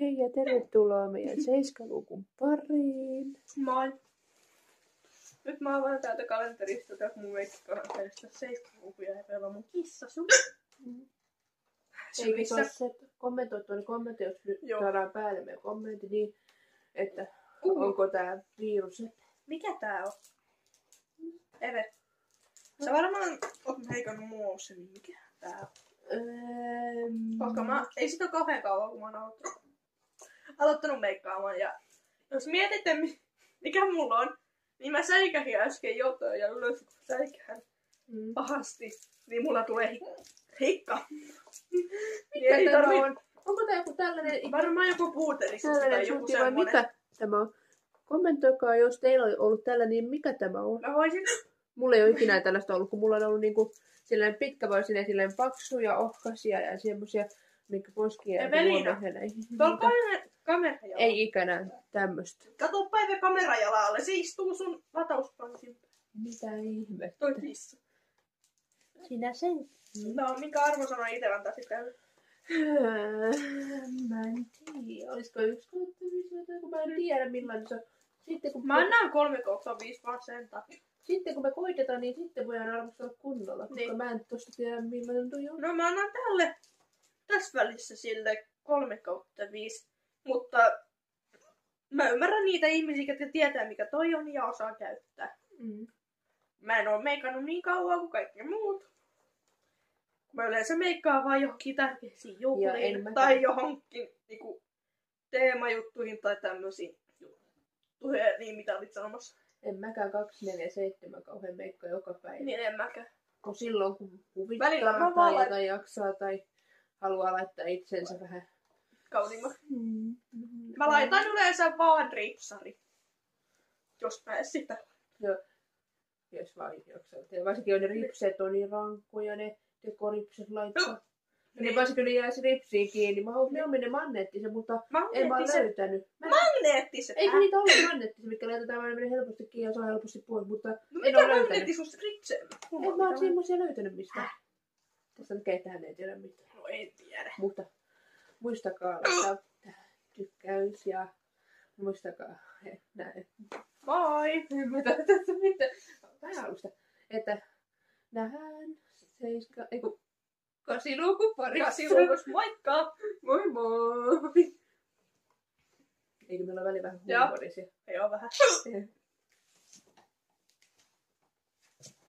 Hei ja tervetuloa meidän 7-luvun pariin. Moi. Nyt mä avaan täältä kalenterista täältä mun meikkikalenterista 7-lukuja ja pelaa mun kissasuli. Eikä se ole se kommentoi tuonne kommentti, jos nyt saadaan päälle meidän kommentti, niin että onko tää virus. Mikä tää on? Eve. Sä varmaan oot meikannut muussa, niin mikä tää on? Koska ei sit oo kauhean kauan, kun mä oon aloittanut meikkaamaan. Ja jos mietitte, mikä mulla on, niin mä säikähin äsken jotain ja ylös kun säikähän pahasti, niin mulla tulee hikka. Mikä tämä on? Onko tää joku tällainen... Varmaan joku puuterissa tai joku semmonen. Mikä tämä on? Kommentoikaa, jos teillä on ollut tällainen, niin mikä tämä on? Mä voisin... Mulla ei ole ikinä tällaista ollut, kun mulla on ollut niinku sellainen pitkävoisinen, sellainen paksuja, ohkaisia ja semmosia, mitkä koskee Evelina, tuolla kamera jalalla. Ei ikänä tämmöstä. Kato päivä kamera jalalle, se istuu sun latauspankin. Mitä ihmettä? Toi kissa. Sinä sen... No, minkä arvosana ite antaa sitten? Mä en tiedä. Olisiko 1/5, kun mä en tiedä millainen se on. Sitten, kun mä annan 3/5 vaan sen takia. Sitten kun me koitetaan, niin sitten voidaan arvostella kunnolla, koska niin. Mä en tosta tiedä millainen toi on. No mä annan tälle tässä välissä sille 3/5, mutta mä ymmärrän niitä ihmisiä, jotka tietää mikä toi on ja osaa käyttää. Mä en oo meikannut niin kauan kuin kaikki muut. Mä yleensä meikkaan vaan johonkin tärkeisiin juhliin tai johonkin niinku teemajuttuihin tai tämmösiin juttuihin, niin mitä olit sanomassa. En mäkään 24/7 kauhean meikkaa joka päivä. Niin en mäkään. Kun silloin kun huvittaa tai jotain jaksaa tai haluaa laittaa itsensä vähän kauniimmaksi. Mä laitan yleensä vaan ripsari. Jos mä en sitä. Joo. Jos vaan jaksaa. Ja varsinkin on ne ripset on niin rankkoja, ne tekoripset laittaa. Niin varsinkin ne jää se ripsiin kiinni. Mä haluaisin ne on ne magneettisen, mutta en vaan löytänyt. Magneettiset? Eikö niitä ollut magneettisia, mitkä laitetaan vaan menee helposti kiinni ja saa helposti pois, mutta no, en ole löytänyt. Magneettisuus ripseen? En mä oon semmosia löytänyt mistään. Tässä nyt ketään ei tiedä mitään. No en tiedä. Mutta muistakaa laittaa tykkäys ja muistakaa näin. Moi! Mitä tässä mitä? Vähän alusta. Että nähdään 8-luvun parissa. 8-luvussa, moikka! Moi moi! Eikö meillä ole väliin vähän huumorisia? Joo, vähän.